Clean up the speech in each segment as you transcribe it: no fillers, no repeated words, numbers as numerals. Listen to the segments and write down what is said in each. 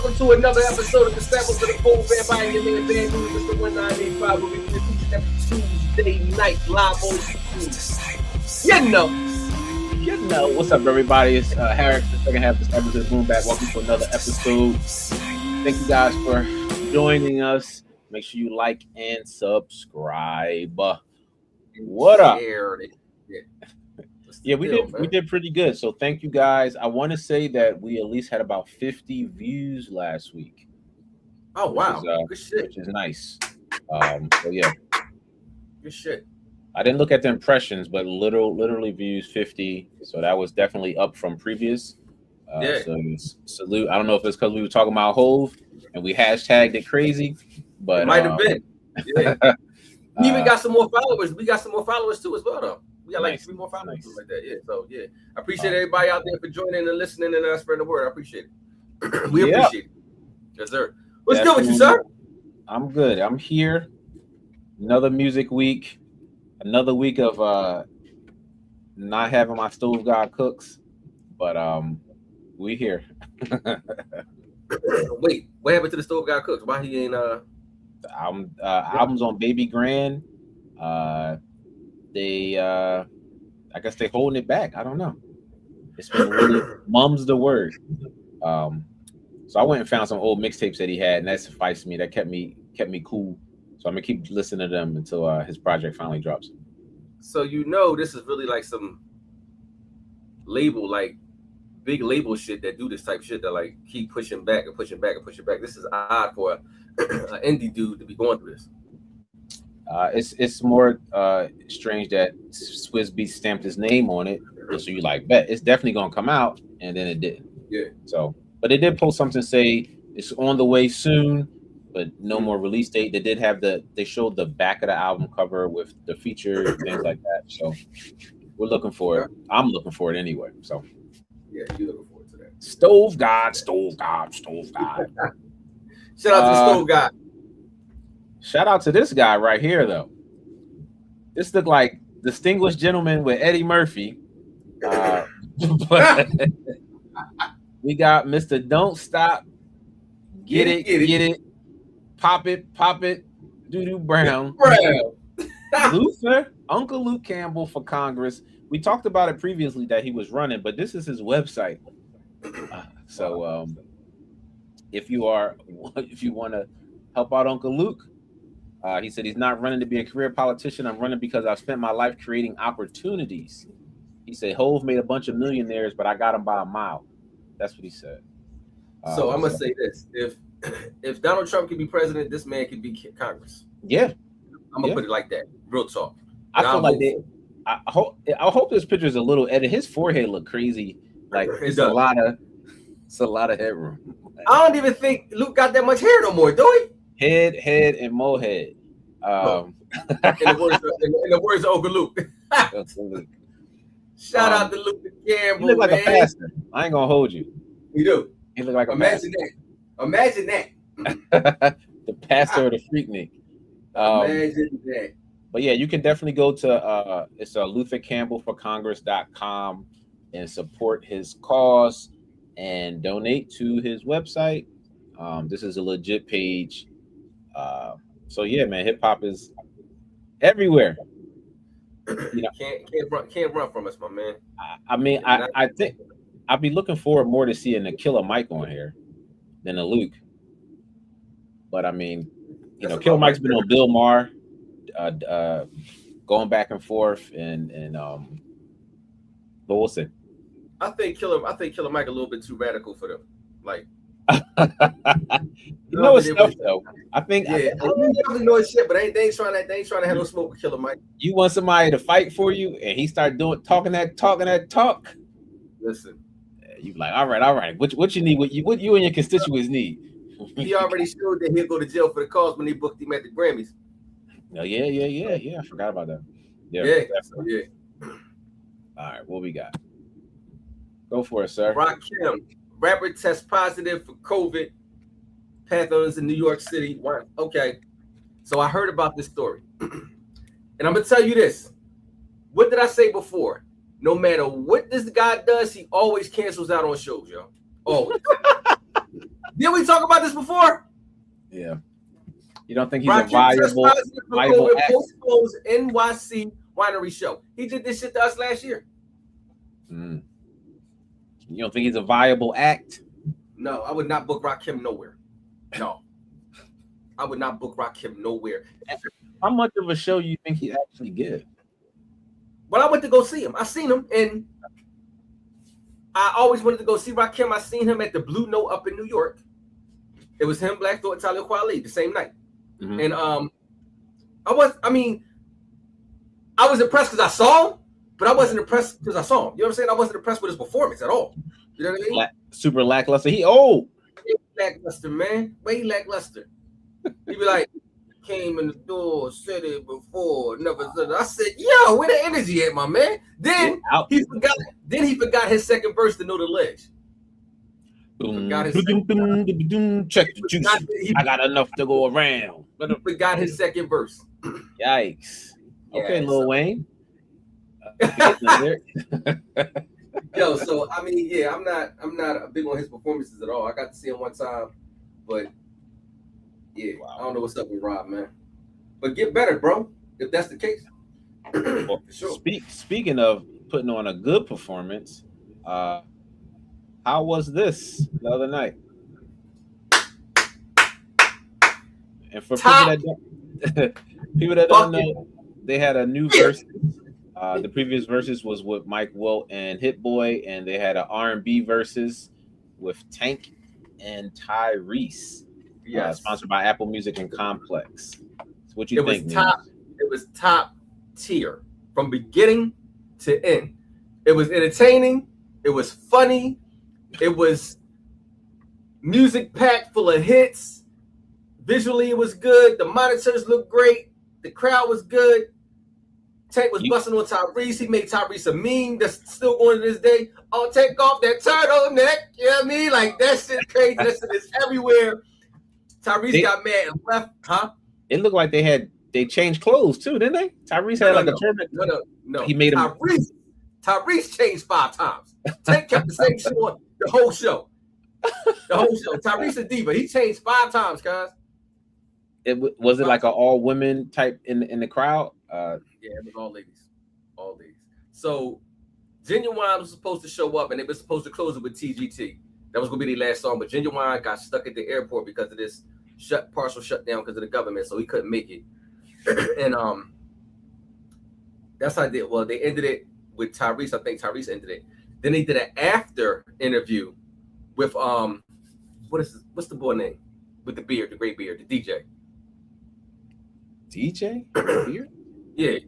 welcome to another episode of Disciples of the Full Vampire. Your man Van News, Mr. 1985. We'll be each every Tuesday night live on YouTube. You know. What's up, everybody? It's Harris, the second half of Disciples of the Boom Back. Welcome to another episode. Thank you guys for joining us. Make sure you like and subscribe. What up? Yeah, we did pretty good. So thank you guys. I want to say that we at least had about 50 views last week. Oh wow, good shit. Which is nice. So yeah, good shit. I didn't look at the impressions, but literally views 50. So that was definitely up from previous. So salute. I don't know if it's because we were talking about Hove and we hashtagged it crazy, but it might have been. Yeah. We even got some more followers. We got some more followers too as well, though. We got like 3 more followers like that. Yeah. So yeah, I appreciate everybody out there for joining and listening and spreading the word. I appreciate it. We appreciate it. Yes, sir. What's good with you, sir? I'm good. I'm here. Another music week. Another week of not having my stove god cooks, but we here. Wait, what happened to the stove god cooks? Why he ain't The album's on Baby Grand. They I guess they holding it back. I don't know. It's been really mum's the word. So I went and found some old mixtapes that he had, and that sufficed me. That kept me cool. So I'm gonna keep listening to them until his project finally drops. So this is really like some label, like big label shit that do this type of shit that like keep pushing back and pushing back and pushing back. This is odd for an indie dude to be going through this. It's more strange that Swizz Beatz stamped his name on it, so you like bet it's definitely gonna come out, and then it didn't. Yeah. So, but they did post something say it's on the way soon, but no more release date. They did have they showed the back of the album cover with the features and things like that. So we're looking for it. I'm looking for it anyway. So yeah, you're looking forward to that. Stove God. Shout out to the Stove God. Shout out to this guy right here, though. This looked like Distinguished Gentleman with Eddie Murphy. But we got Mr. Don't Stop, Get it, Pop it, Doo-Doo Brown. Luther, Uncle Luke Campbell for Congress. We talked about it previously that he was running, but this is his website. So if you want to help out Uncle Luke, he said he's not running to be a career politician. I'm running because I've spent my life creating opportunities. He said Hove made a bunch of millionaires, but I got him by a mile. That's what he said. So I'm gonna say this: if Donald Trump can be president, this man can be Congress. Yeah, I'm gonna put it like that. Real talk. I feel like I hope this picture is a little edited. His forehead look crazy. Like it's a lot of headroom. I don't even think Luke got that much hair no more, do he? Head, and more head. In the words of Uncle Luke. Shout out to Luke Campbell. You look like a pastor. I ain't gonna hold you. You do. You look like a Imagine that. The pastor of the Freaknik. Imagine that. But yeah, you can definitely go to it's LutherCampbellForCongress.com and support his cause and donate to his website. This is a legit page. So yeah, man, hip hop is everywhere. Can't run from us, my man. I think I'd be looking forward more to seeing a Killer Mike on here than a Luke. But I mean, Killer Mike's been on Bill Maher, going back and forth, and but we'll see. I think Killer Mike a little bit too radical for them. Like, it's tough though. I think I definitely know his shit, but they ain't trying to have no smoke with Killer Mike. You want somebody to fight for you, and he start talking that talk. Listen, you be like, all right. What you need? What you and your constituents need? He already showed that he'll go to jail for the cause when they booked him at the Grammys. Oh, yeah. I forgot about that. Yeah. All right, what we got? Go for it, sir. Rakim, rapper tests positive for COVID. Panthers in New York City. Okay, so I heard about this story, and I'm gonna tell you this. What did I say before? No matter what this guy does, he always cancels out on shows, yo. Always. we talk about this before? Yeah. You don't think he's a viable act? Post NYC winery show. He did this shit to us last year. You don't think he's a viable act? No, I would not book Rakim nowhere. No. I would not book Rakim nowhere. How much of a show you think he actually give? Well, I went to go see him. I seen him, and I always wanted to go see Rakim. I seen him at the Blue Note up in New York. It was him, Black Thought, Talib Kweli the same night. And I was impressed because I saw him, but I wasn't impressed because I saw him. You know what I'm saying? I wasn't impressed with his performance at all. You know what I mean? Super lackluster. He old. Lackluster, man. Way lackluster. He be like, came in the door, said it before, never said it. I said, yo, where the energy at, my man? Then he forgot his second verse to know the ledge. Check the juice. I got enough to go around. But he forgot his second verse. Yikes. Okay, Lil Wayne. Yo, so I mean, yeah, I'm not big on his performances at all. I got to see him one time, but yeah, I don't know what's up with Rob, man. But get better, bro, if that's the case. Well, sure. Speaking of putting on a good performance, how was this the other night? And for people that don't know, they had a new verse. The previous verses was with Mike Wilt and Hit Boy, and they had an R&B verses with Tank and Tyrese. Yes, sponsored by Apple Music and Complex. So what you think? It was top tier from beginning to end. It was entertaining. It was funny. It was music packed full of hits. Visually, it was good. The monitors looked great. The crowd was good. Tank was busting on Tyrese. He made Tyrese a meme that's still going to this day. Oh, take off that turtleneck. You know what I mean? Like, that shit crazy. That shit is everywhere. Tyrese got mad and left. Huh? It looked like they changed clothes too, didn't they? Tyrese had a turban. No. He made him. Tyrese changed 5 times. Tank kept the same shit on the whole show. Tyrese a diva. He changed 5 times, guys. Was it like an all women type in the crowd? Yeah, it was all ladies. So Genuine was supposed to show up, and they were supposed to close it with TGT. That was going to be their last song, but Genuine got stuck at the airport because of this partial shutdown because of the government, so he couldn't make it. And that's how they did. Well, they ended it with Tyrese. I think Tyrese ended it. Then they did an after interview with what's the boy name with the beard, the great beard, the DJ. DJ? Beard? Yeah,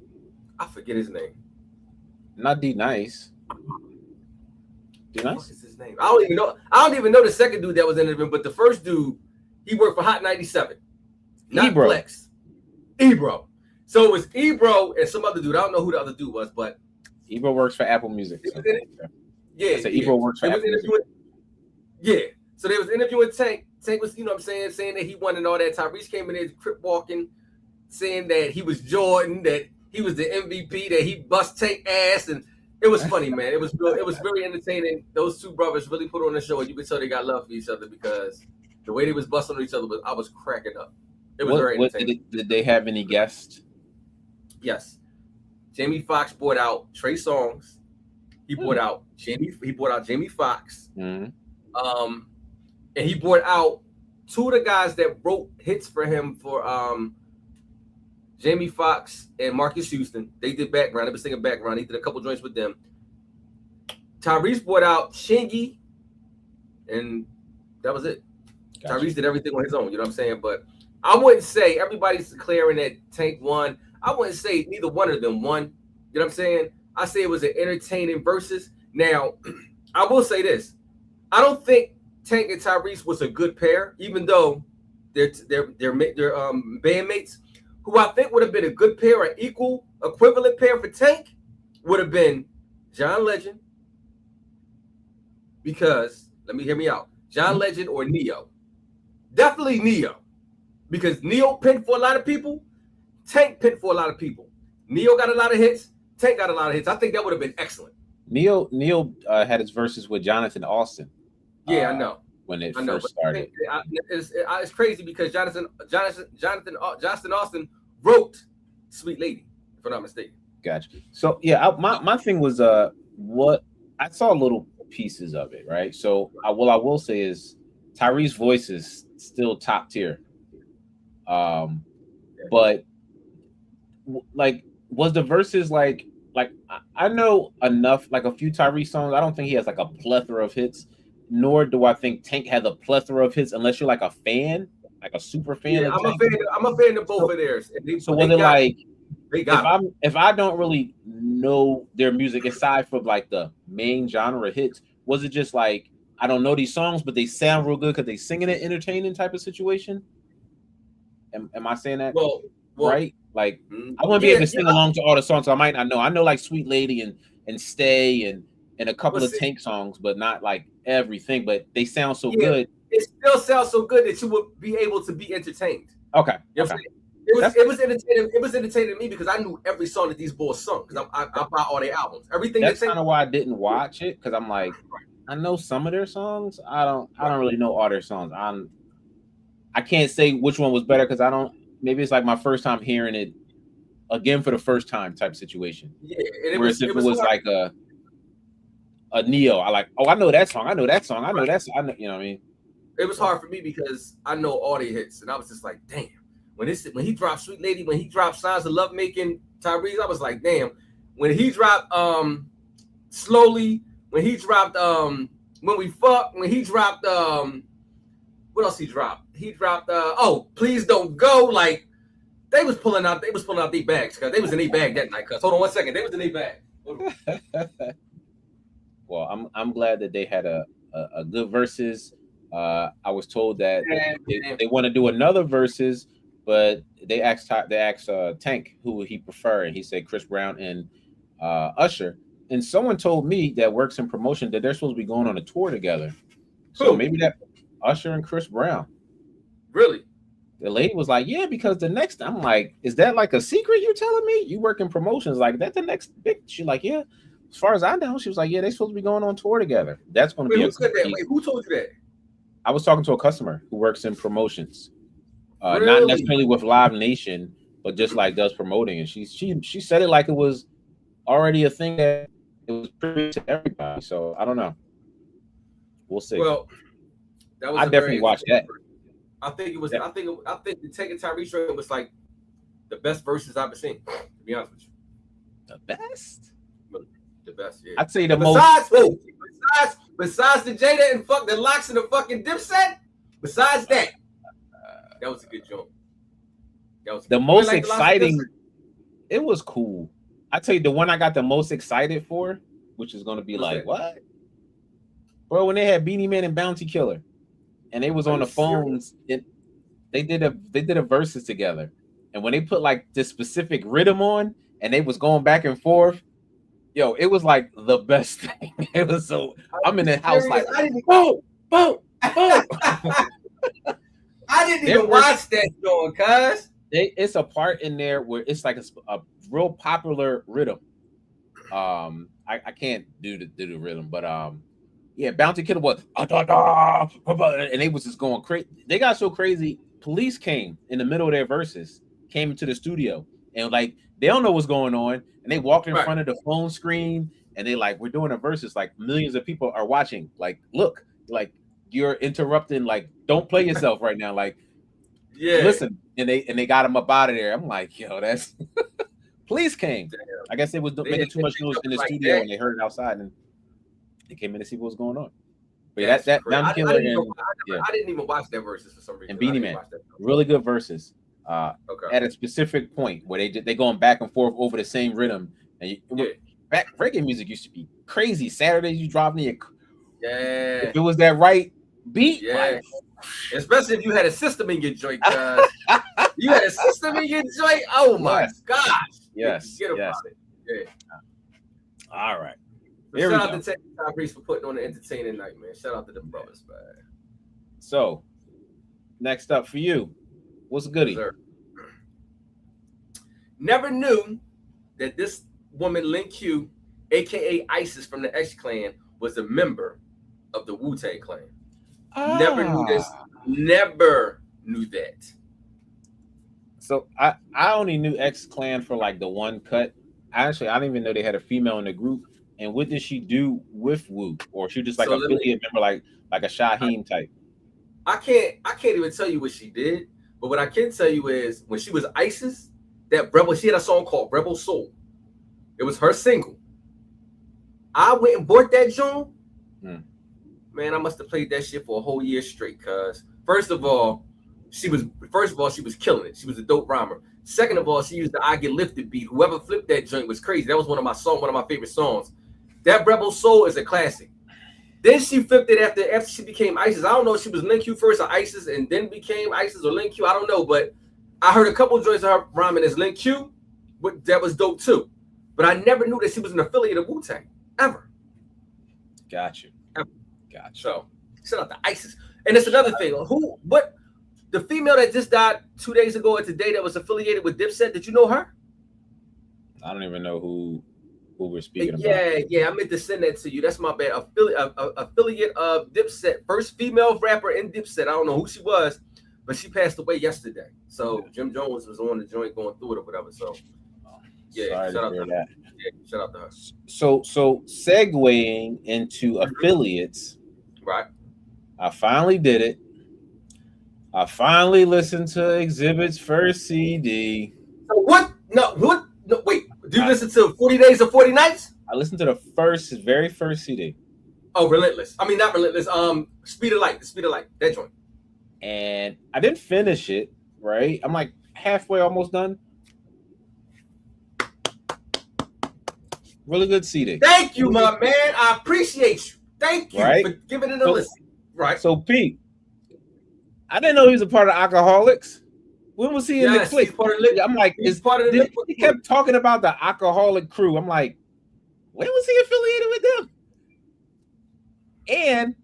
I forget his name. Not D Nice. D Nice? What is his name? I don't even know the second dude that was in it, but the first dude, he worked for Hot 97. Not Ebro. Flex. Ebro. So it was Ebro and some other dude. I don't know who the other dude was, but Ebro works for Apple Music. So. Yeah. So Ebro works for Apple Music. Yeah. So they was interviewing Tank. Tank was, saying that he won and all that. Tyrese came in there crip walking, saying that he was Jordan, that he was the MVP, that he bust Tank ass, and it was funny, man. It was very entertaining. Those two brothers really put on the show, and you could tell they got love for each other because the way they was busting on each other, I was cracking up. It was very entertaining. Did they have any guests? Yes. Jamie Foxx brought out Trey Songz. He brought out Jamie Foxx. Mm-hmm. And he brought out 2 of the guys that wrote hits for him for Jamie Foxx and Marcus Houston. They did background. They were singing background. He did a couple joints with them. Tyrese brought out Shingy, and that was it. Gotcha. Tyrese did everything on his own. You know what I'm saying? But I wouldn't say everybody's declaring that Tank won. I wouldn't say neither one of them won. You know what I'm saying? I say it was an entertaining versus. Now, I will say this. I don't think Tank and Tyrese was a good pair, even though they're bandmates. Who I think would have been a good pair, an equivalent pair for Tank, would have been John Legend. Because, hear me out. John Legend or Neo. Definitely Neo. Because Neo pinned for a lot of people. Tank pinned for a lot of people. Neo got a lot of hits. Tank got a lot of hits. I think that would have been excellent. Neo had his verses with Jonathan Austin. Yeah, I know. when it first started. It's crazy because Johnston Austin wrote "Sweet Lady," if I'm not mistaken. Gotcha. So yeah, my thing was what I saw little pieces of it, right? So what I will say is Tyrese's voice is still top tier. But like, was the verses like I know enough, like a few Tyrese songs. I don't think he has like a plethora of hits, nor do I think Tank has a plethora of hits unless you're like a fan, like a super fan. Yeah, I'm a fan of both of theirs. So was it like if I don't really know their music aside from like the main genre hits, was it just like I don't know these songs, but they sound real good because they singing it entertaining type of situation? Am I saying that right? Like I want to be able to sing along to all the songs. So I might not know. I know like Sweet Lady and Stay and a couple of Tank songs, but not like everything. But they sound so good. It still sounds so good that you would be able to be entertained. Okay. You know it was entertaining. It was entertaining to me because I knew every song that these boys sung because I buy all their albums. Everything. That's kind of why I didn't watch it because I'm like I know some of their songs. I don't really know all their songs. I can't say which one was better because I don't. Maybe it's like my first time hearing it again for the first time type situation. Yeah, whereas if it was like a Neo, I like, I know that song. I know that song. I know that song. I know, you know what I mean? It was hard for me because I know all the hits, and I was just like, damn. When he dropped Sweet Lady, when he dropped Signs of Love Making, Tyrese, I was like, damn. When he dropped Slowly, when he dropped When We Fuck, when he dropped what else he dropped? He dropped Please Don't Go. Like they was pulling out their bags because they was in their bag that night. Cause hold on 1 second, they was in their bag. Well, I'm glad that they had a good versus. I was told that they want to do another versus, but they asked Tank who would he prefer, and he said Chris Brown and Usher. And someone told me that works in promotion that they're supposed to be going on a tour together. So maybe that Usher and Chris Brown. Really? The lady was like, yeah, because the next, I'm like, is that like a secret you're telling me? You work in promotions, like that the next big? She's like, yeah. As far as I know, she was like, yeah, they're supposed to be going on tour together. That's going to be. Who told you that? I was talking to a customer who works in promotions, not necessarily with Live Nation, but just like does promoting. And she said it like it was already a thing that it was pretty to everybody. So I don't know. We'll see. Well, that was I definitely watched that. I think it was. Yeah. I think the Tank and Tyrese was like the best verses I've ever seen. To be honest with you, the best. The best. Yeah. I'd say besides the Jada and the Locks and the fucking Dipset. Besides that, that was a good joke. That was the most exciting. It was cool. I tell you, the one I got the most excited for, which is going to be like what, bro? When they had Beanie Man and Bounty Killer. And they was on the phones. They did a verses together, and when they put like this specific rhythm on, and they was going back and forth, yo, it was like the best thing. It was so. I'm in the house like, boom. I didn't even watch that show, cuz. It's a part in there where it's like a real popular rhythm. I can't do the rhythm, but yeah, Bounty Killer was and they was just going crazy. They got so crazy. Police came in the middle of their verses, came into the studio, and like they don't know what's going on, and they walked in front of the phone screen, and they like, we're doing a verses, like millions of people are watching. Like, look, like you're interrupting. Like, don't play yourself right now. Like, yeah, listen, and they got him up out of there. I'm like, yo, that's police came. Damn. I guess they was making too much noise in the studio, and they heard it outside and. They came in to see what was going on. But yeah, that Bounty Killer I didn't even watch that verses for some reason. And Beanie Man, really good verses. At a specific point where they going back and forth over the same rhythm. And reggae music used to be crazy. Saturdays you drop me if it was that right beat. Yeah. Like, especially if you had a system in your joint. You had a system in your joint. Oh my gosh. Yes. Get about it. Yeah. All right. Shout out to Tyrese for putting on an entertaining night, man. Shout out to the brothers, man. So, next up for you, what's goodie? Yes, never knew that this woman, Lin Q, aka Isis from the X Clan, was a member of the Wu-Tang Clan. Never knew this. Never knew that. So I only knew X Clan for like the one cut. Actually, I didn't even know they had a female in the group. And what did she do with Wu? Or she just like a affiliate member, like a Shaheem type? I can't even tell you what she did, but what I can tell you is when she was ISIS, that Rebel, she had a song called Rebel Soul. It was her single. I went and bought that joint. Man, I must have played that shit for a whole year straight. Cause first of all, she was killing it. She was a dope rhymer. Second of all, she used the I Get Lifted beat. Whoever flipped that joint was crazy. That was one of my favorite songs. That Rebel Soul is a classic. Then she flipped it after she became ISIS. I don't know if she was Link Q first or ISIS and then became ISIS or Link Q. I don't know, but I heard a couple of joints of her rhyming as Link Q. That was dope too. But I never knew that she was an affiliate of Wu-Tang ever. Gotcha. Ever. Gotcha. So shout out to ISIS. And it's another thing. The female that just died 2 days ago or today that was affiliated with Dipset, did you know her? I don't even know who we're speaking about. Yeah, I meant to send that to you. That's my bad. Affiliate of Dipset, first female rapper in Dipset. I don't know who she was, but she passed away yesterday. So Jim Jones was on the joint going through it or whatever. So yeah, shout out to her. Yeah, shout out to her. So segueing into affiliates, right? I finally did it. I finally listened to Exhibit's first CD. So what? No, wait. Do you listen to 40 Days or 40 Nights? I listened to the very first CD. Oh, Relentless. I mean, not Relentless. Speed of Light. The Speed of Light. That joint. And I didn't finish it, right? I'm like halfway, almost done. Really good CD. Thank you, my man. I appreciate you. Thank you for giving it a listen. Right. So, Pete, I didn't know he was a part of Alcoholics. When was he in the clique? I'm like, he kept talking about the Alcoholic Crew. I'm like, when was he affiliated with them? And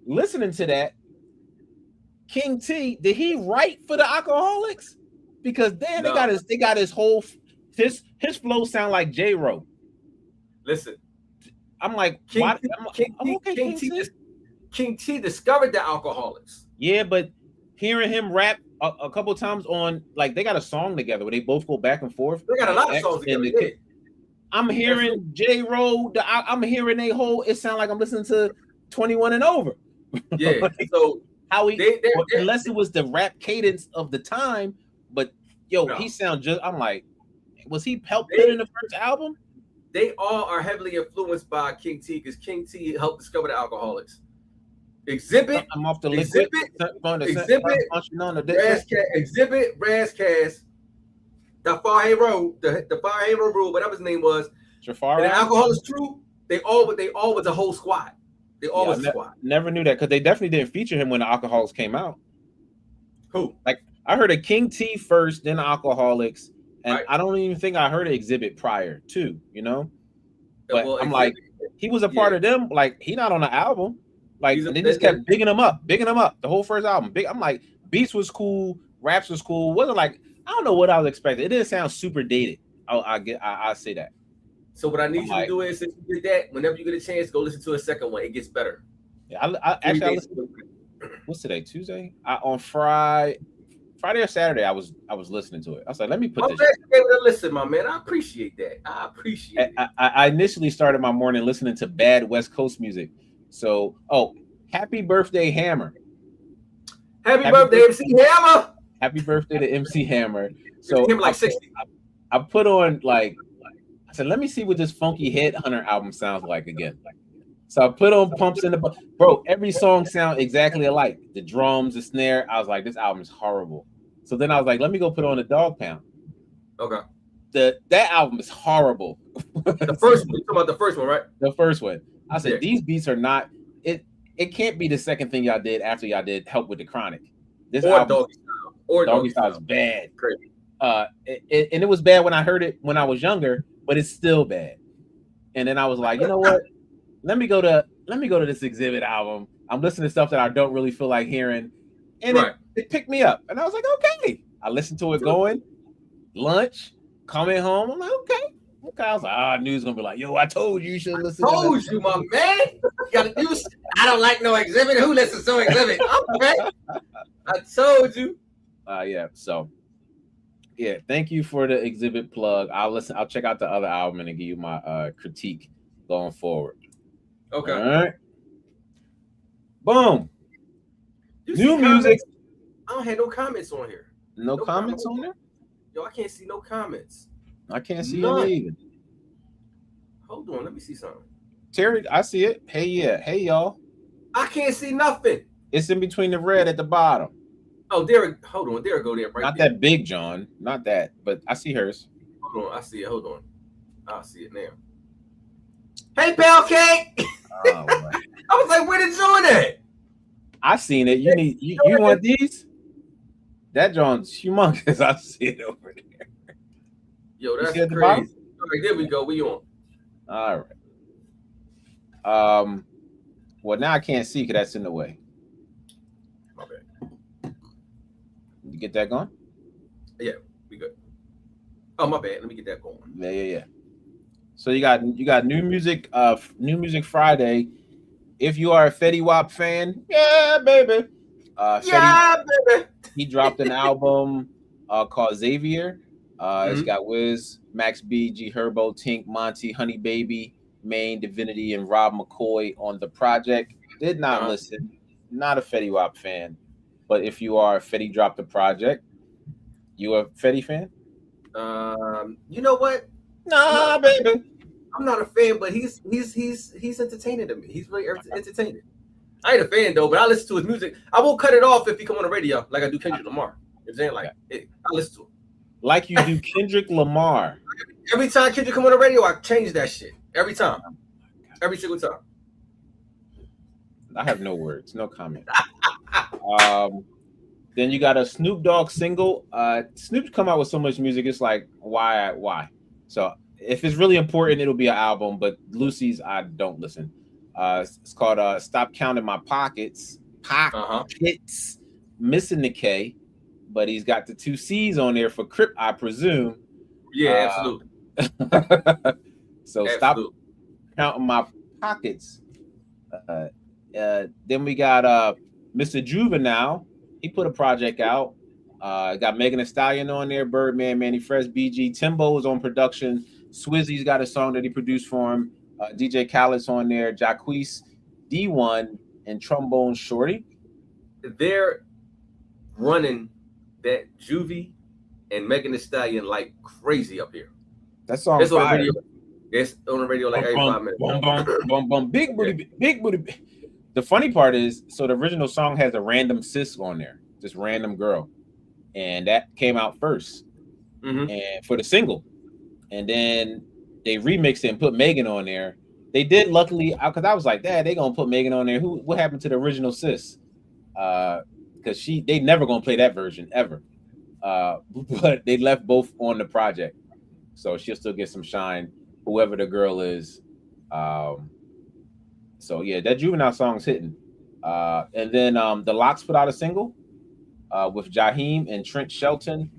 listening to that, King T, did he write for the Alcoholics? Because then they got his whole his flow sound like J-Ro. Listen, I'm like, King T discovered the Alcoholics. Yeah, but hearing him rap a couple of times on, like, they got a song together where they both go back and forth. They got a lot of songs together. I'm hearing J-Ro. I'm hearing a whole. It sounds like I'm listening to 21 and Over. Yeah. So how unless it was the rap cadence of the time, but he sound just. I'm like, was he helped in the first album? They all are heavily influenced by King T because King T helped discover the Alcoholics. Exhibit. I'm off the Exhibit, Razcast, the Fire Road, the Fire Road, whatever his name was. Jafar. And the Alcoholics Crew, they all was a whole squad. They all was a squad. Never knew that because they definitely didn't feature him when the Alcoholics came out. Who? Like, I heard of King T first, then the Alcoholics, and I don't even think I heard of Exhibit prior to, But I'm like, he was a part of them. Like, he not on the album. Like, and they just kept bigging him up the whole first album. I'm like, beats was cool, raps was cool. Wasn't like, I don't know what I was expecting. It didn't sound super dated. I say that. So what I need you to do is, since you did that, whenever you get a chance, go listen to a second one. It gets better. Yeah, I listened to, what's today? Tuesday? On Friday or Saturday, I was listening to it. I was like, let me put this. Listen, my man. I appreciate that. I initially started my morning listening to bad West Coast music. So, happy birthday, Hammer. Happy birthday, MC Hammer. Happy birthday to MC Hammer. So him like 60. I put on, like, I said, let me see what this funky Headhunter album sounds like again. So I put on Pumps in the bro. Every song sound exactly alike. The drums, the snare. I was like, this album is horrible. So then I was like, let me go put on the Dog Pound. Okay. That album is horrible. The first one. You're talking about the first one, right? The first one. I said, these beats are not. It can't be the second thing y'all did after y'all did Help with the Chronic. This album, Doggy Style is bad. Crazy. And it was bad when I heard it when I was younger, but it's still bad. And then I was like, you know what? Let me go to this Exhibit album. I'm listening to stuff that I don't really feel like hearing, and it picked me up. And I was like, okay. I listened to it going lunch, coming home. I'm like, okay, Okay, I was like, news gonna be like, yo, I told you should listen. Told you, my man. You gotta use. I don't like no exhibit. Who listens to exhibit? Okay. I told you. Yeah. So, yeah. Thank you for the exhibit plug. I'll listen. I'll check out the other album and give you my critique going forward. Okay. All right. Boom. New music. I don't have no comments on here. No comments on there? Yo, I can't see no comments. I can't see any either. Hold on, let me see something. Terry, I see it. Hey, yeah. Hey, y'all. I can't see nothing. It's in between the red at the bottom. Oh, there. Hold on. There go there. Right Not there. that big, John. Not that, but I see hers. Hold on. I see it. Hold on. I'll see it now. Hey, Pal Cake. Oh, I was like, where did John at? I seen it. You want these? That John's humongous. I see it over there. Yo, that's crazy. All right, there we go. We on. All right. Well, now I can't see because that's in the way. My bad. You get that going? Yeah, we good. Oh, my bad. Let me get that going. Yeah. So you got new music. New music Friday. If you are a Fetty Wap fan, yeah, baby. Baby. He dropped an album called Xavier. It's got Wiz, Max B, G Herbo, Tink, Monty, Honey Baby, Maine, Divinity, and Rob McCoy on the project. Did not listen. Not a Fetty Wap fan. But if you are, Fetty dropped the project. You a Fetty fan? You know what? Nah, baby. I'm not a fan, but he's entertaining to me. He's really entertaining. I ain't a fan though, but I listen to his music. I won't cut it off if he come on the radio like I do Kendrick Lamar. You know what I'm saying? Like I listen to him. Like you do Kendrick Lamar. Every time Kendrick come on the radio, I change that shit. Every time. Every single time. I have no words, no comment. Then you got a Snoop Dogg single. Snoop's come out with so much music, it's like, why? So if it's really important, it'll be an album, but Lucy's, I don't listen. It's called Stop Counting My Pockets. Pockets. Missing the K, but he's got the 2 C's on there for Crip, I presume. Yeah, absolutely. So stop counting my pockets. Then we got Mr. Juvenile. He put a project out. Got Megan Thee Stallion on there, Birdman, Manny Fresh, BG. Timbo is on production. Swizzy's got a song that he produced for him. DJ Khaled's on there. Jacquees, D1, and Trombone Shorty. They're running that Juvie and Megan Thee Stallion like crazy up here. That song is on the radio. It's on the radio like every 5 minutes. Big booty. The funny part is, so the original song has a random sis on there, this random girl, and that came out first, and for the single, and then they remixed it and put Megan on there. They did, luckily, because I was like, Dad, they gonna put Megan on there. What happened to the original sis? Because they never gonna play that version ever. But they left both on the project, so she'll still get some shine, whoever the girl is. So yeah, that Juvenile song's hitting. And then the Lox put out a single with Jaheim and Trent Shelton.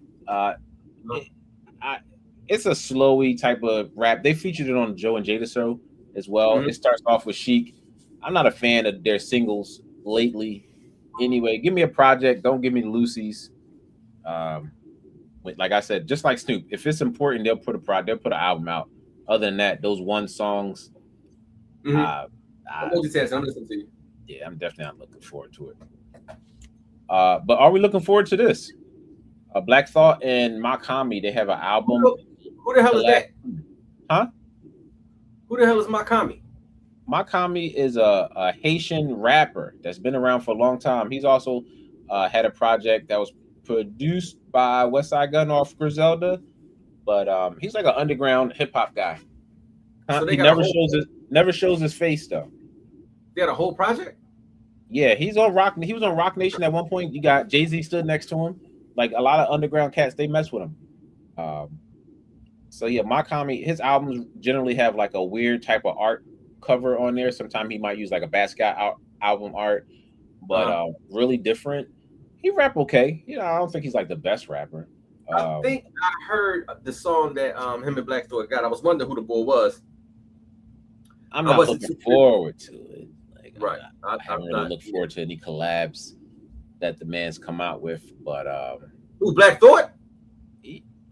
It's a slowy type of rap. They featured it on Joe and Jada show as well. It starts off with Chic. I'm not a fan of their singles lately. Anyway, give me a project. Don't give me the Lucy's. Like I said, just like Snoop, if it's important, they'll put an album out. Other than that, those one songs. I'm listening to you. Yeah, I'm definitely not looking forward to it. But are we looking forward to this? Black Thought and Makami, they have an album. Who the hell is that? Huh? Who the hell is Makami? Makami is a Haitian rapper that's been around for a long time. He's also had a project that was produced by Westside Gunn off Griselda, but he's like an underground hip hop guy. So he never shows his face though. They had a whole project? Yeah, he's on Rock. He was on Rock Nation at one point. You got Jay-Z stood next to him. Like a lot of underground cats, they mess with him. So yeah, Makami, his albums generally have like a weird type of art cover on there. Sometimes he might use like a Basquiat album art, but really different. He rap okay. I don't think he's like the best rapper. I think I heard the song that him and Black Thought got. I was wondering who the boy was. I'm not looking forward to it. Like, right. I haven't really looked forward to any collabs that the man's come out with. But who, Black Thought?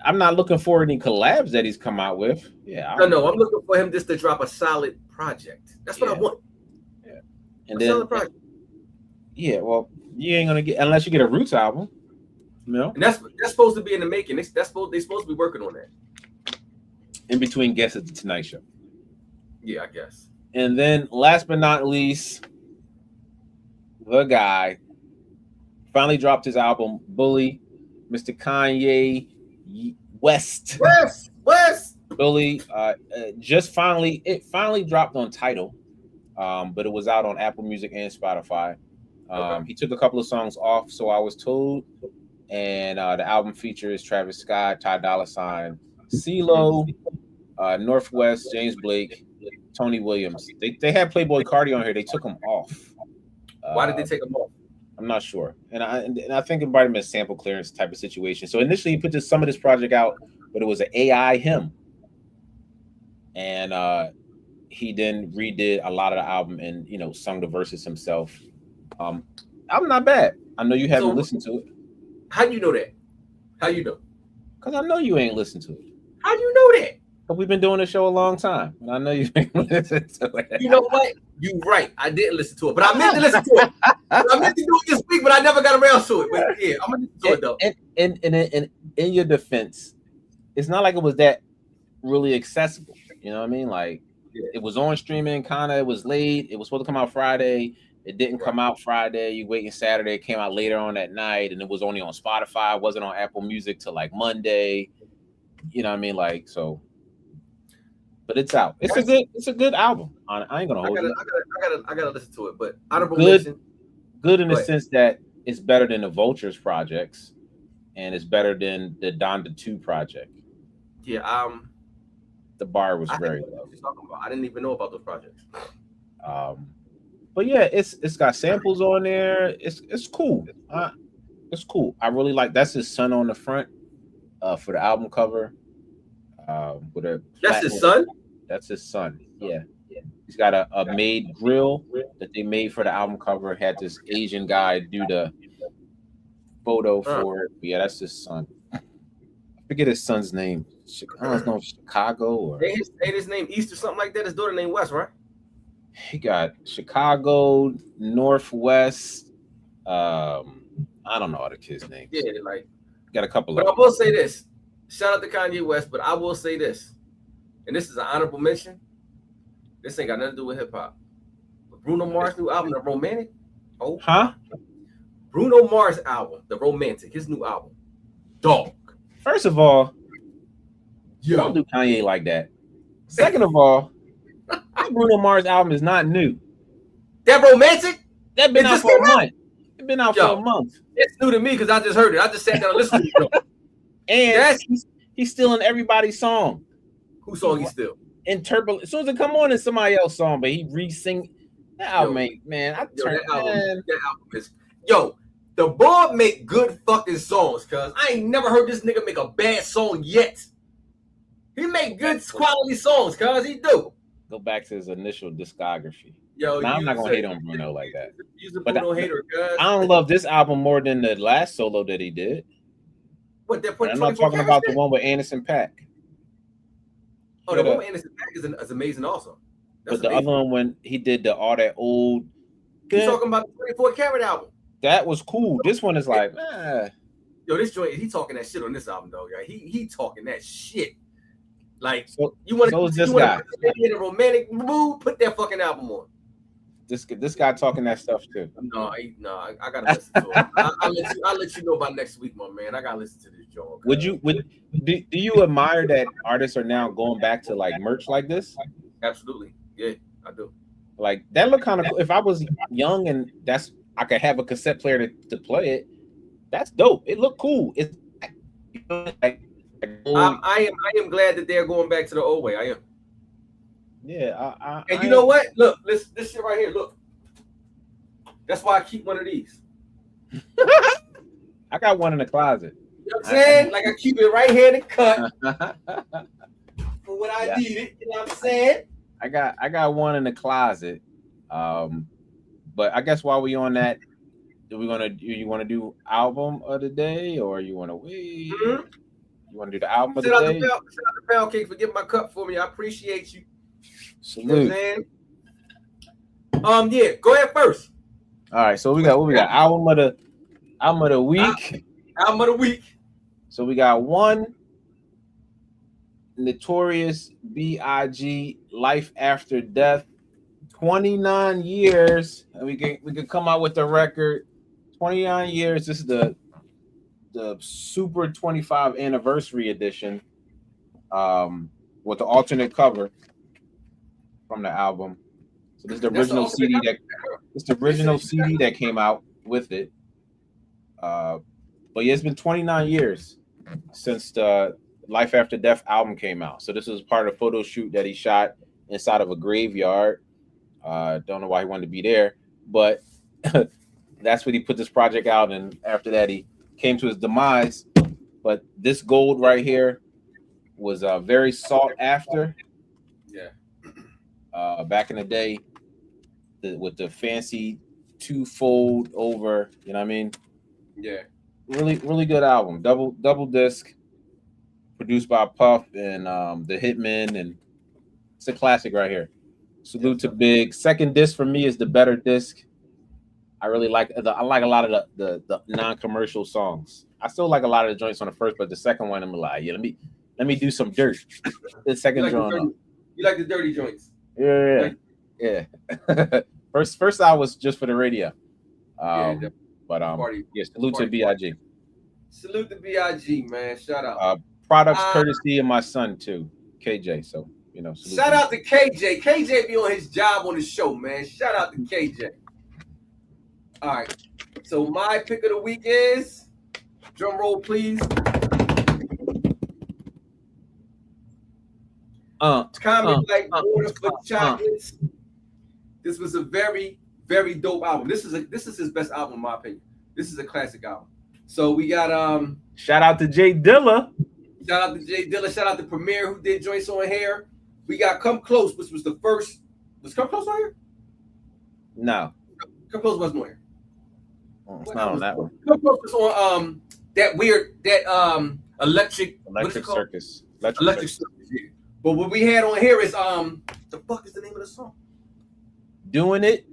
I'm not looking for any collabs that he's come out with. Yeah. No. I'm looking for him just to drop a solid project. That's what I want. Yeah. And then solid project. Yeah, well, you ain't gonna get unless you get a Roots album. You know? And that's supposed to be in the making. They're supposed to be working on that. In between guests at the Tonight Show. Yeah, I guess. And then last but not least, the guy finally dropped his album, Bully, Mr. Kanye West. Bully it finally dropped on Tidal, but it was out on Apple Music and Spotify. He took a couple of songs off, so I was told, and the album features Travis Scott, Ty Dolla $ign, CeeLo, Northwest, James Blake, Tony Williams. They had Playboy Cardi on here. They took him off. Why did they take him off? I'm not sure, and I think it might have been a sample clearance type of situation. So initially, he put some of this project out, but it was an AI him, and he then redid a lot of the album and sung the verses himself. I'm not bad. I know you haven't listened to it. How do you know that? How you know? Because I know you ain't listened to it. How do you know that? But we've been doing this show a long time, and I know you ain't listened to it. You know what? You're right. I didn't listen to it, but I meant to listen to it. I meant to do it this week, but I never got around to it. But yeah, I'm gonna do it though. And in your defense, it's not like it was that really accessible. You know what I mean? Like it was on streaming, kind of. It was late. It was supposed to come out Friday. It didn't come out Friday. You waiting Saturday. It came out later on that night, and it was only on Spotify. It wasn't on Apple Music till like Monday. You know what I mean? Like so. But it's out. It's a good album. I ain't gonna hold you. I gotta listen to it. But honorable mention. Good in the sense that it's better than the Vultures projects, and it's better than the Donda 2 project. Yeah. The bar was very low. I didn't even know about those projects. But yeah, it's got samples on there. It's cool. It's cool. I really like. That's his son on the front for the album cover. That's his son? That's his son. Yeah. He's got a made grill that they made for the album cover. Had this Asian guy do the photo for it. But yeah, that's his son. I forget his son's name. I don't know if Chicago or ain't his name East or something like that. His daughter named West, right? He got Chicago, Northwest. I don't know all the kids' names. Yeah, like got a couple but I will say this. Shout out to Kanye West, but I will say this, and this is an honorable mention. This ain't got nothing to do with hip hop. Bruno Mars' new album, The Romantic. Oh, Bruno Mars' album, The Romantic, his new album. Dog. First of all, don't do Kanye like that. Second of all, that Bruno Mars album is not new. That Romantic? That been out for a month. It's been out for a month. It's new to me because I just heard it. I just sat down and listened to it. And he's still in everybody's song. Whose song he still? In Turbulence. As soon as it come on, it's somebody else's song, but he re-sing that album. Man, that album is the boy make good fucking songs, cuz I ain't never heard this nigga make a bad song yet. He make good quality songs, cuz he do. Go back to his initial discography. I'm not gonna hate on Bruno like that. He's a Bruno hater, cuz. I don't love this album more than the last solo that he did. What they're I'm not talking about the one with Anderson .Paak. Oh, the one with Anderson .Paak is amazing also. But the other one when he did all that old. You're talking about the 24 Karat album. That was cool. This one is like, this joint, he talking that shit on this album though. He talking that shit. Like you want to in a romantic mood, put that fucking album on. This guy talking that stuff too. No, I gotta listen to it. I'll let you know by next week, my man. I gotta listen to this joint. Do you admire that artists are now going back to like merch like this? Absolutely, yeah, I do. Like that look kind of cool. If I was young and I could have a cassette player to play it, that's dope. It looked cool. It's like I am glad that they're going back to the old way. I am. Yeah, and you know what? Look, this shit right here. Look, that's why I keep one of these. I got one in the closet. You know what I'm saying? Like I keep it right here in the cut for when I need it. You know what I'm saying? I got one in the closet. But I guess while we on that, you want to do album of the day, or you want to wait? Mm-hmm. You want to do the album of the day? Shout out to Pound Cake for getting my cup for me. I appreciate you. Salute. You know what I'm saying? Yeah, go ahead first. All right, so we got what we got? Album of the week. Album of the week. So we got one Notorious B.I.G. Life After Death. 29 years, and we can come out with the record. 29 years. This is the Super 25 anniversary edition, with the alternate cover from the album. So this is the original CD that came out with it. But yeah, it's been 29 years since the Life After Death album came out. So this was part of a photo shoot that he shot inside of a graveyard. Don't know why he wanted to be there, but that's when he put this project out. And after that, he came to his demise. But this gold right here was very sought after. Yeah. Back in the day, with the fancy two-fold over, you know what I mean? Yeah. Really, really good album. Double disc, produced by Puff and the Hitmen, and it's a classic right here. Salute to Big. Second disc for me is the better disc. I really like a lot of the non-commercial songs. I still like a lot of the joints on the first, but the second one I'm like, yeah, let me do some dirt. The second joint. You like the dirty joints? Yeah. First I was just for the radio. Salute to B.I.G. Salute to B.I.G. man. Shout out. Products courtesy of my son too, KJ. So shout out to KJ. KJ be on his job on the show, man. Shout out to KJ. All right. So my pick of the week is, drum roll, please. Comment like water for chocolates. This was a very, very dope album. This is his best album, in my opinion. This is a classic album. So we got shout out to Jay Dilla. Shout out to Jay Dilla. Shout out to Premier who did joints on here. We got Come Close, which was the first. Was Come Close on here? No. Come Close wasn't on here. It's not on that one. Come Close was on Electric Circus. Electric Circus, yeah. But what we had on here is the fuck is the name of the song? Doing It?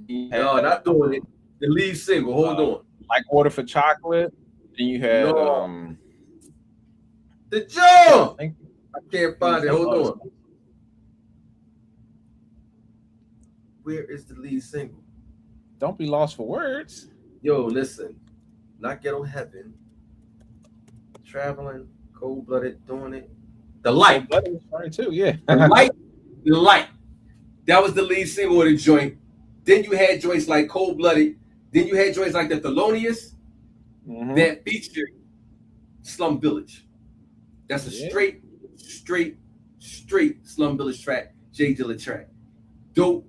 No, not Doing It. The lead single. Hold on. Like Water for Chocolate. Then you had The Jump. I can't find it. Hold on. Where is the lead single? Don't be lost for words. Yo, listen. Not Ghetto Heaven. Traveling. Cold Blooded. Doing It. The Light. Cold Blooded was funny too, yeah. The Light. That was the lead single of the joint. Then you had joints like Cold Blooded. Then you had joints like the Thelonious that featured Slum Village. That's a straight Slum Village track, Jay Dilla track. Dope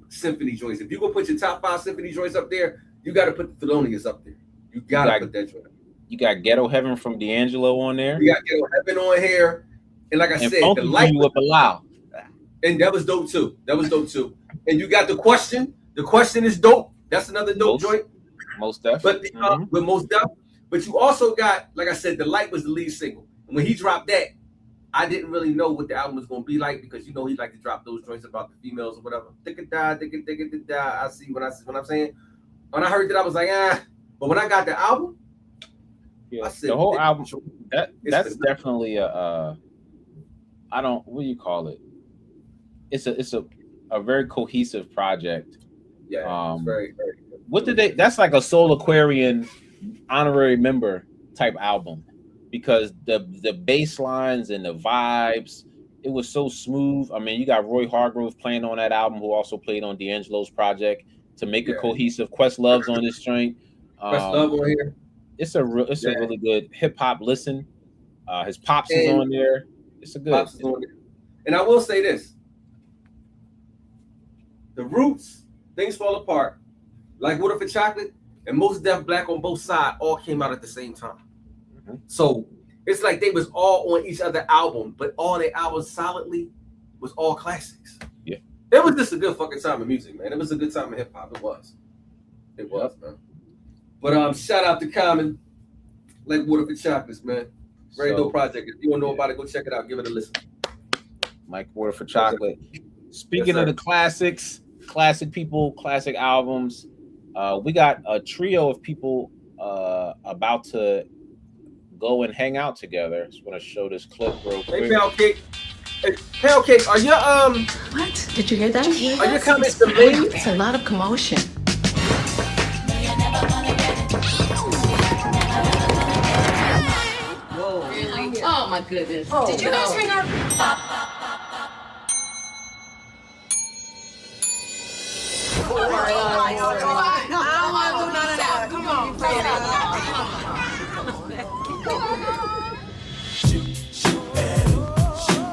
symphony joints. If you're going to put your top 5 symphony joints up there, you got to put the Thelonious up there. You got to put that joint up. You got Ghetto Heaven from D'Angelo on there. You got Ghetto Heaven on here. And like I said, the Light. And that was dope too. And you got The Question. The Question is dope. That's another dope joint. Most definitely. But with Most Def. But you also got, like I said, The Light was the lead single. And when he dropped that, I didn't really know what the album was going to be like, because he like to drop those joints about the females or whatever. I see what I'm saying. When I heard that, I was like, But when I got the album, I said, the whole album, that's definitely what do you call it? It's a very cohesive project. Yeah, it's very, very good. What did they? That's like a Soul Aquarian honorary member type album, because the bass lines and the vibes, it was so smooth. I mean, you got Roy Hargrove playing on that album, who also played on D'Angelo's project, to make it cohesive. Questlove's on this joint. Questlove on here. It's a really good hip hop listen. His Pops is on there. It's a good. Pops is on there. And I will say this: The Roots, Things Fall Apart, Like Water for Chocolate, and Most Def Black on Both Sides all came out at the same time. So it's like they was all on each other album, but all their albums solidly was all classics. Yeah. It was just a good fucking time of music, man. It was a good time of hip hop. It was, man. But shout out to Common, like Water for Chocolates, man. Very dope project. If you don't know about it, go check it out. Give it a listen. Mike Water for Chocolate. Speaking of the classics, classic people, classic albums, we got a trio of people about to go and hang out together. Just want to show this clip real quick. Hey, Pound Cake. Hey, Pound Cake, are your What? Did you hear that? Are your comments delayed? It's a lot of commotion. Whoa. Really? Oh my goodness. Oh, did you guys ring our I don't want to do none of that. Come on, play it.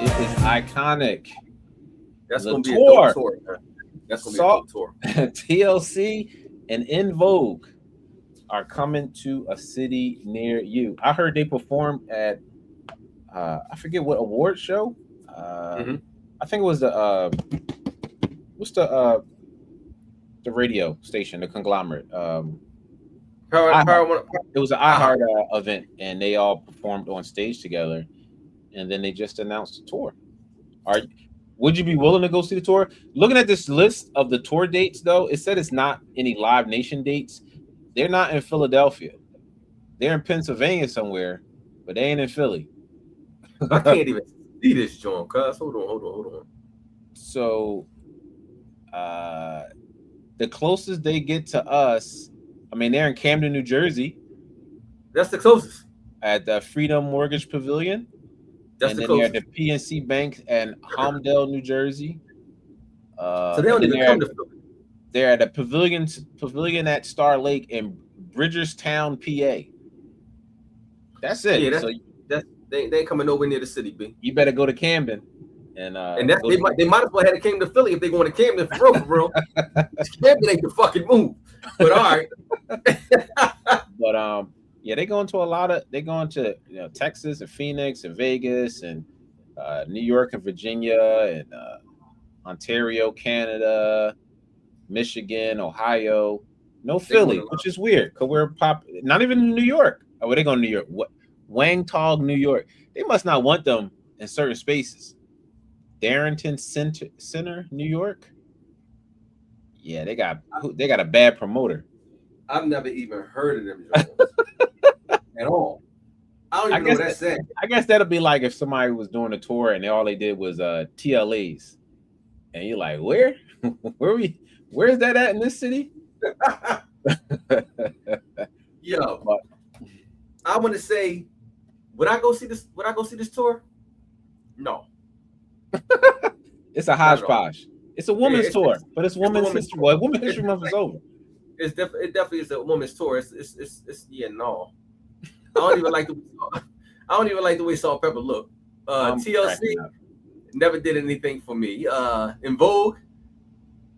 It is iconic. That's The gonna be tour. a dope tour, man. That's gonna be a dope tour. TLC and In Vogue are coming to a city near you. I heard they performed at I forget what award show. I think it was the what's the radio station, the conglomerate. It was an iHeart event, and they all performed on stage together, and then they just announced the tour. Would you be willing to go see the tour? Looking at this list of the tour dates, though, it said it's not any Live Nation dates. They're not in Philadelphia. They're in Pennsylvania somewhere, but they ain't in Philly. I can't even see this, John. Cuz hold on. So, the closest they get to us, I mean, they're in Camden, New Jersey. That's the closest. At the Freedom Mortgage Pavilion. That's the closest. They're at the PNC Bank in Holmdel, New Jersey. So they don't even come to Philly. They're at a pavilion at Star Lake in Bridgerstown, PA. That's it. Yeah, they ain't coming nowhere near the city, B. You better go to Camden. And that's they might as well have came to Philly if they going to Camden for real. Camden ain't the fucking move. But all right. But yeah, they're going to Texas and Phoenix and Vegas and New York and Virginia and Ontario, Canada, Michigan, Ohio. No Philly, which is weird because we're not even in New York. Oh, they going to New York. What? Wangtog, New York. They must not want them in certain spaces. Darrington Center, New York. Yeah, they got a bad promoter. I've never even heard of them at all. I don't even know what that's saying. I guess that'll be like if somebody was doing a tour and all they did was TLAs, and you're like, where is that at in this city? Yo, I want to say, would I go see this tour? No. It's a hodgepodge. It's a woman's tour, but it's Women's History. Well, Women's History Month is over. It definitely is a woman's tour. It's yeah, no. I don't even like the way Salt Pepper look. TLC never did anything for me. In Vogue,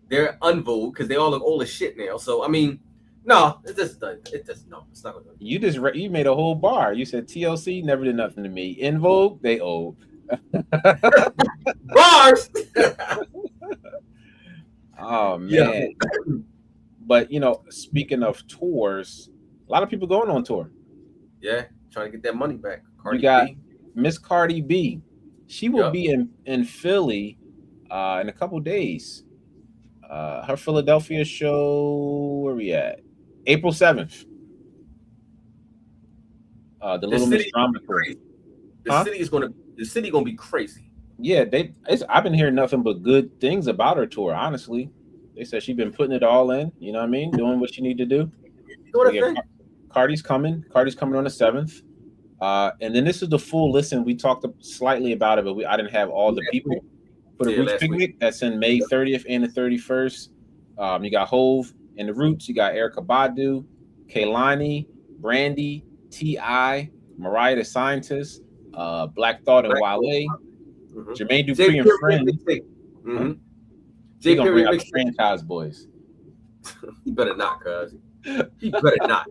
they're unvogue because they all look old as shit now. So I mean, no, it's not gonna do it. You made a whole bar. You said TLC never did nothing to me. In Vogue, they old. Bars. Oh man. Yeah. But speaking of tours, a lot of people going on tour. Yeah, trying to get that money back. You got Miss Cardi B. She will be in Philly in a couple days. Her Philadelphia show, where we at? April 7th. The Little Miss Drama Tour. The city gonna be crazy. Yeah, I've been hearing nothing but good things about her tour, honestly. They said she's been putting it all in, you know what I mean? Doing what she need to do. Cardi's coming on the 7th. And then this is the full listen. We talked slightly about it, but I didn't have all the people for the Roots Picnic. That's in May 30th and the 31st. You got Hove and the Roots. You got Erykah Badu, Kehlani, Brandy, T.I., Mariah the Scientist, Black Thought and Wale, Jermaine Dupri and Friends. They gonna bring out the Franchise Boys. He better not, cuz. He better not.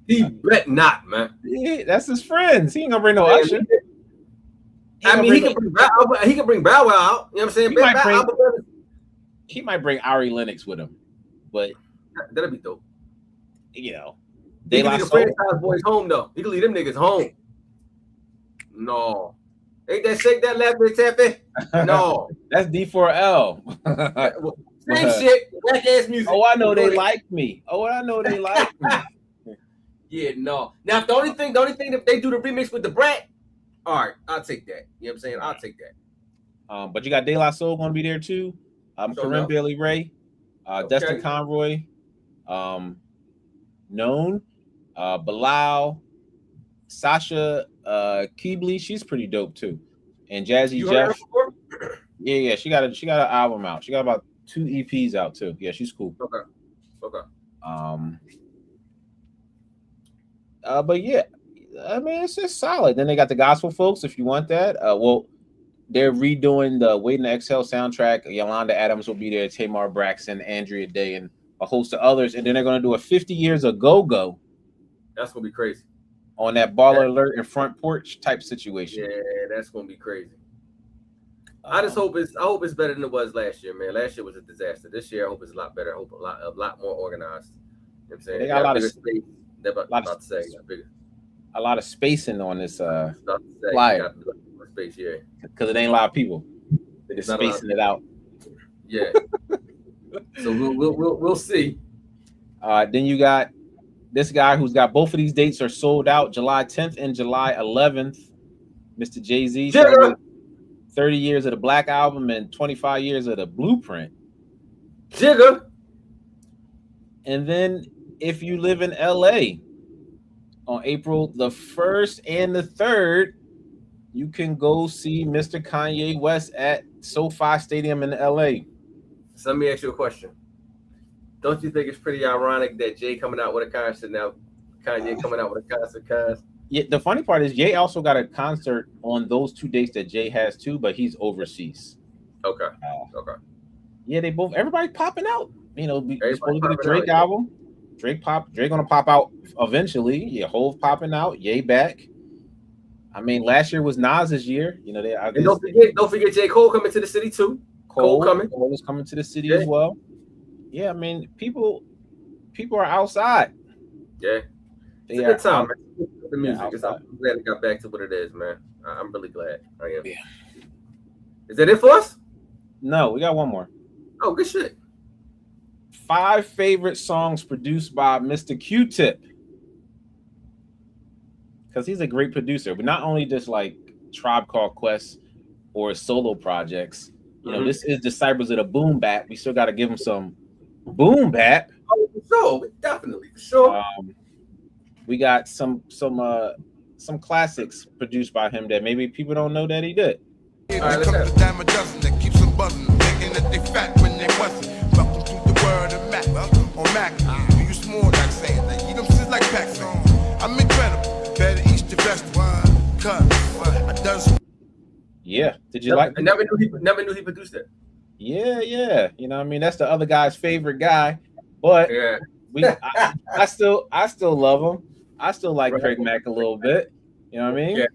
He bet not, man. Yeah, that's his friends. He ain't gonna bring no Usher. He can bring Bow Wow out. You know what I'm saying? He might bring Ari Lennox with him, but that'll be dope. You know, they leave the franchise boys home though. He can leave them niggas home. No, ain't that shake that left bit tappy? No, that's D4L. Same shit, whack ass music. Oh, I know they like me. Yeah, no. Now, if the only thing if they do the remix with the Brat, all right, I'll take that. You know what I'm saying? I'll take that. But you got De La Soul going to be there too. Corinne Bailey Ray, Dustin Conroy, Known, Bilal, Sasha Keebly. She's pretty dope too, and Jazzy Jeff. Yeah, she got an album out. She got about 2 EPs out too. Yeah, she's cool. Okay. But yeah, I mean it's just solid. Then they got the gospel folks if you want that. Well, they're redoing the Waiting to Exhale soundtrack. Yolanda Adams will be there, Tamar Braxton, Andrea Day, and a host of others. And then they're going to do a 50 Years of Go-Go. That's going to be crazy. On that Baller Alert and Front Porch type situation. Yeah, that's going to be crazy. I hope it's better than it was last year, man. Last year was a disaster. This year I hope it's a lot better. I hope a lot more organized. You know what I'm saying? They got a lot of space. A lot of spacing on this flyer. Space, yeah. Because it ain't a lot of people. They're just spacing it out. Yeah. So we'll see. Then you got this guy who's got both of these dates are sold out, July 10th and July 11th. Mr. Jay-Z, 30 years of the Black Album and 25 years of the Blueprint. Jigga. And then if you live in LA on April the 1st and the 3rd, you can go see Mr. Kanye West at SoFi Stadium in LA. So let me ask you a question. Don't you think it's pretty ironic that Jay coming out with a concert now, Kanye coming out with a concert, cuz? Yeah, the funny part is Jay also got a concert on those 2 dates that Jay has too, but he's overseas. Okay. Yeah, everybody's popping out. You know, we're supposed to get a Drake album. Drake gonna pop out eventually. Yeah, Hove popping out. Ye back. I mean, last year was Nas's year. You know, don't forget J. Cole coming to the city too. Cole is coming to the city as well. Yeah, I mean, people are outside. Yeah, it's a good time. The music. I'm glad it got back to what it is, man. I'm really glad. I am. Yeah. Is that it for us? No, we got one more. Oh, good shit. 5 favorite songs produced by Mr. Q-Tip. Because he's a great producer, but not only just like Tribe Called Quest or solo projects. You know, this is Disciples of the Boom Bap. We still got to give him some boom bap. Oh, for sure, definitely, for sure. We got some classics produced by him that maybe people don't know that he did. All right, let's have it. Dime a dozen that keeps them buzzing, thinking that they fat when they wasn't. Welcome to the world of Mac. On Mac, you use more like saying that. You know, shit like Pac saying. I'm incredible. Better eat the best one. Cause I done some. Yeah. Did you like? I never knew he produced it. Yeah. You know, what I mean, that's the other guy's favorite guy, but I still love him. I still like Craig Mack a little bit. You know what I mean? Yeah.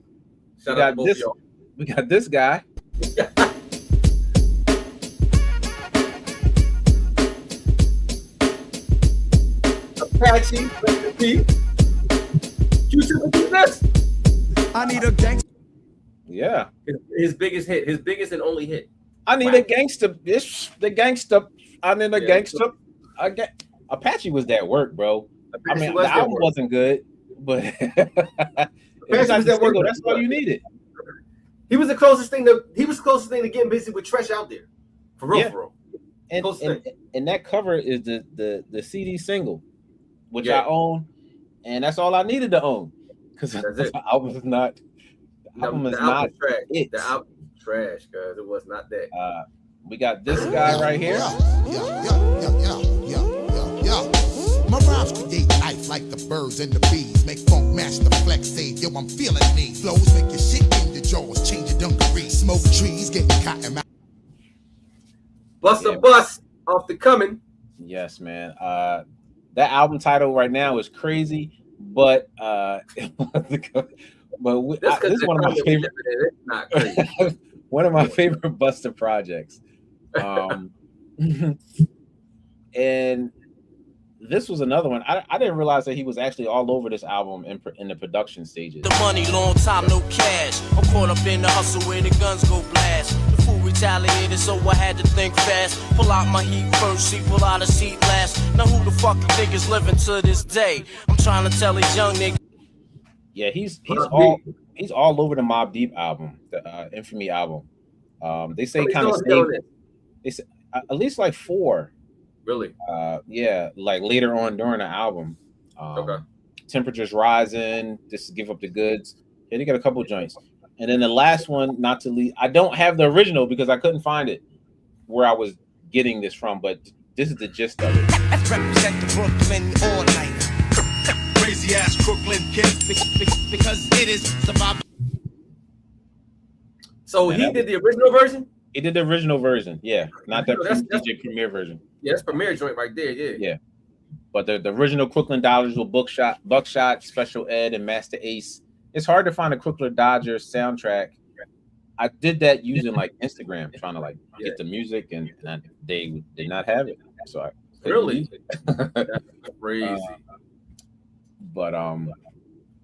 Shout out to both of y'all. We got this guy. Apache, I need a gangster. Yeah. His biggest hit, his biggest and only hit. I need a gangster. The gangster. I need a gangster. Apache was that work, bro. I mean, the album wasn't good, but that's all you needed. He was the closest thing to getting busy with Tresh out there. For real. And that cover is the CD single, which I own, and that's all I needed to own. Because the album is not The album trash, guys. It was not that. We got this guy right here. My rhymes create life like the birds and the bees. Make funk master flex say, yo, I'm feeling me. Flows make your shit in the jaws, change your dungarees. Smoke trees, getting cotton. Bust off the coming. Yes, man. That album title right now is crazy. But this is one of my favorite. Not crazy. One of my favorite Busta projects. And this was another one. I didn't realize that he was actually all over this album in the production stages. The money, long time, no cash. I'm caught up in the hustle where the guns go blast. The fool retaliated, so I had to think fast. Pull out my heat first, see, pull out a seat last. Now who the fuck you think is living to this day? I'm trying to tell these young niggas. Yeah, he's all over the Mobb Deep album, the Infamy album. They say kind of stayed. They say at least like 4. Really? Yeah, like later on during the album. Okay. Temperatures Rising, This is Give Up the Goods. Yeah, they got a couple joints. And then the last one, not to leave, I don't have the original because I couldn't find it where I was getting this from, but this is the gist of it. Represent the Brooklyn all night. Crazy ass Brooklyn kids, because it is the Mobb. So he did the original version? He did the original version, yeah. Not that DJ Premier version. Yeah, that's Premier joint right there, yeah. Yeah. But the original Crooklyn Dodgers with Buckshot, Special Ed, and Master Ace. It's hard to find a Crooklyn Dodgers soundtrack. I did that using like Instagram, trying to like get the music, and they did not have it. So I really? That's crazy. But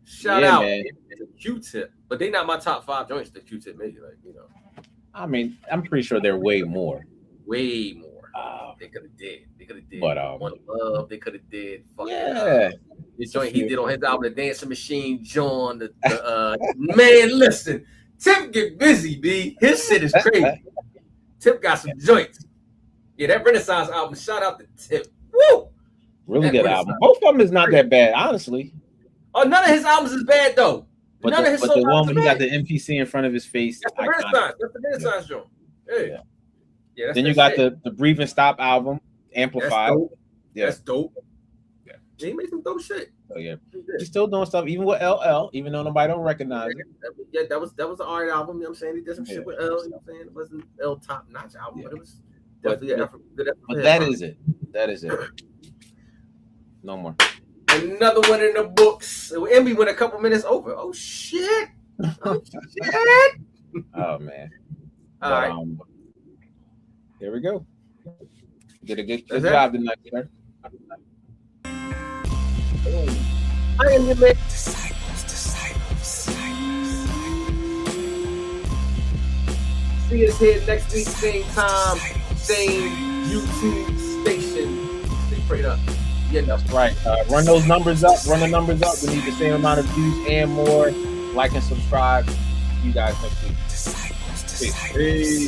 shout out to Q-Tip, but they not my top 5 joints that Q-Tip made. Like, you know, I mean, I'm pretty sure they're way more. They could have did. But One Love. They could have did. The joint he did on his album, The Dancing Machine, John. Man, listen, Tip get busy, B. His shit is crazy. Tip got some joints. Yeah, that Renaissance album. Shout out to Tip. Woo! Really good album. Both of them is not that bad, honestly. Oh, none of his albums is bad though. But the one when he got the MPC in front of his face. That's the Renaissance. That's the Renaissance joint. Yeah. Then you got the Breathe and Stop album, Amplified. That's dope. Yeah, he made some dope shit. Oh yeah, he's still doing stuff even with LL, even though nobody don't recognize it. Yeah, that was an art album. You know what I'm saying? He did some shit with L. You know what I'm saying? It wasn't L top notch album, but it was definitely good effort. But that is it. That is it. No more. Another one in the books. And we went a couple minutes over. Oh shit! Oh man! All right. Here we go. Did a good job tonight, sir. I am your man. Disciples. See us here next week, same time, same YouTube station. Stay prayed up. Yeah, that's right. Run those numbers up. Run the numbers up. We need the same amount of views and more. Like and subscribe. See you guys next week. Disciples. Peace.